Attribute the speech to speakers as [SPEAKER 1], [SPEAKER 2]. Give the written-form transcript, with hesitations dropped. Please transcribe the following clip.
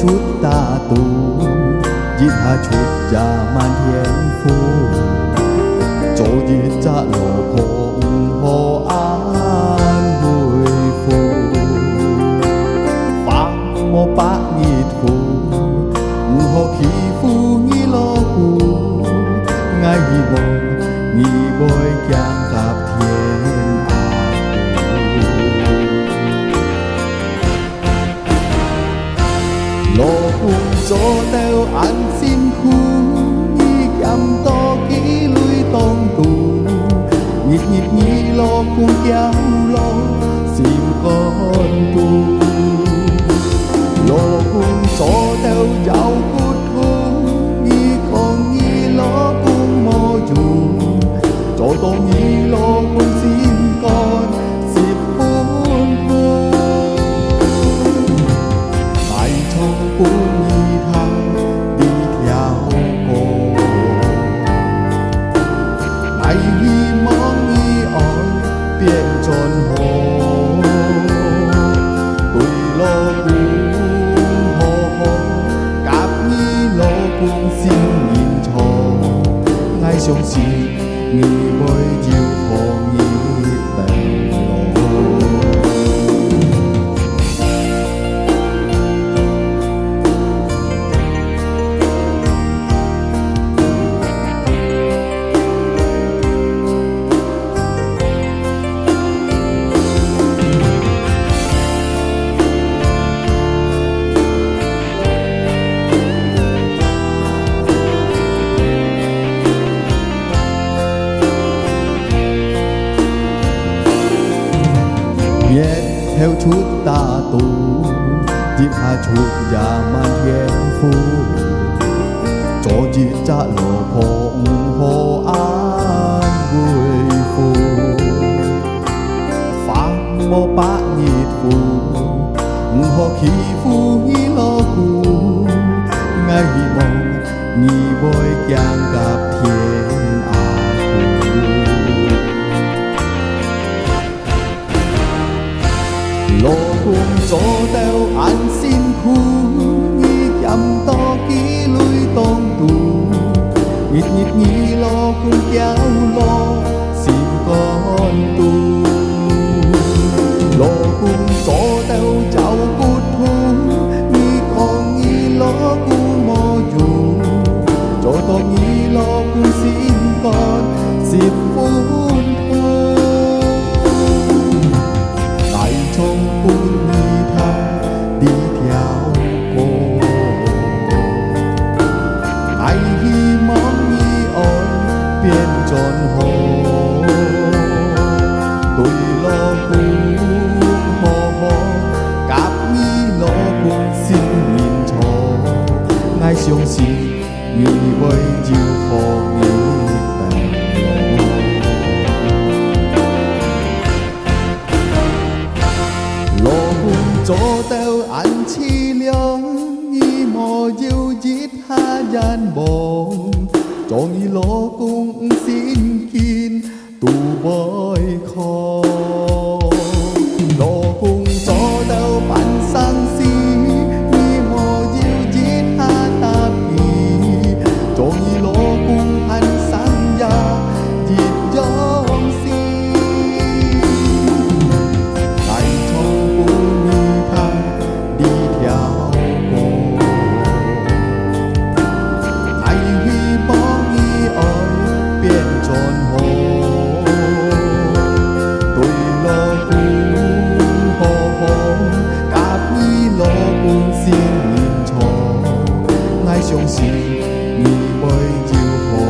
[SPEAKER 1] chút ta tu giết hạ chút già man thiên phu chỗ giết cha lộ hồng hồ an vui phu phang mô bá nhịt phu hồ khí phu nghi lo phu ngay mong nghi bôi kang gặp thiên lô cùng cho theo ăn xin khu nghi cầm to kỹ lui tông tù nhịp nhịp nhị lo cùng kéo lo xin con tu lô cùng cho theo giáo cút thu nghi con nghi lo cùng mô dù cho tôi nghi lo cùng xin con dịp phun thu tại trong cung nghi thang đi theo cô ngày nghi mong nghi ỏi biển tròn hồ tôi lo cùng hồ hồ cáp nghi lo cùng xin nhìn cho ngay trong xin nghi bơi chiều hồ nghi tèm theo chút ta tu giết hạ chút già man thiên phu cho giết cha lộ hồng hồ an vui phu phang mô bá nhịt phu hồ khí phu nghi lo phu ngay mong nghi bôi kang gặp thiên lô cùng cho theo ăn xin khu nghi cầm to kỹ lui tông tù nhịp nhịp nhị lo cùng kéo lo xin con tu lô cùng cho theo cháu cút thu nghi con nghi lo cùng mô dù cho tôi nghi lo cùng xin con dịp phun thu tại trong cung nghi thang đi theo cô ngày ghi mong nghi ỏi biển tròn hồ tôi lo cùng hồ hồ cáp nghi lo cùng xin nhìn cho ngay xuống xin nghi bơi chiều hồ nghi tèm lô cho theo ăn chi liang nghi mò diêu giết ha gian bồng cho nghi lô cũng xin kin tu bơi khó lô cũng cho theo bản sang si nghi mò diêu giết ha ta kỳ cho nghi lô cũng ăn sang ya giết giông si tại trong cung nghi thang đi theo cô ngày ghi bóng nghi ỏi biển tròn hồ tôi lo cùng hồ hồ cáp nghi lo cùng xin nhìn cho ngay trong xin nghi bơi chiều hồ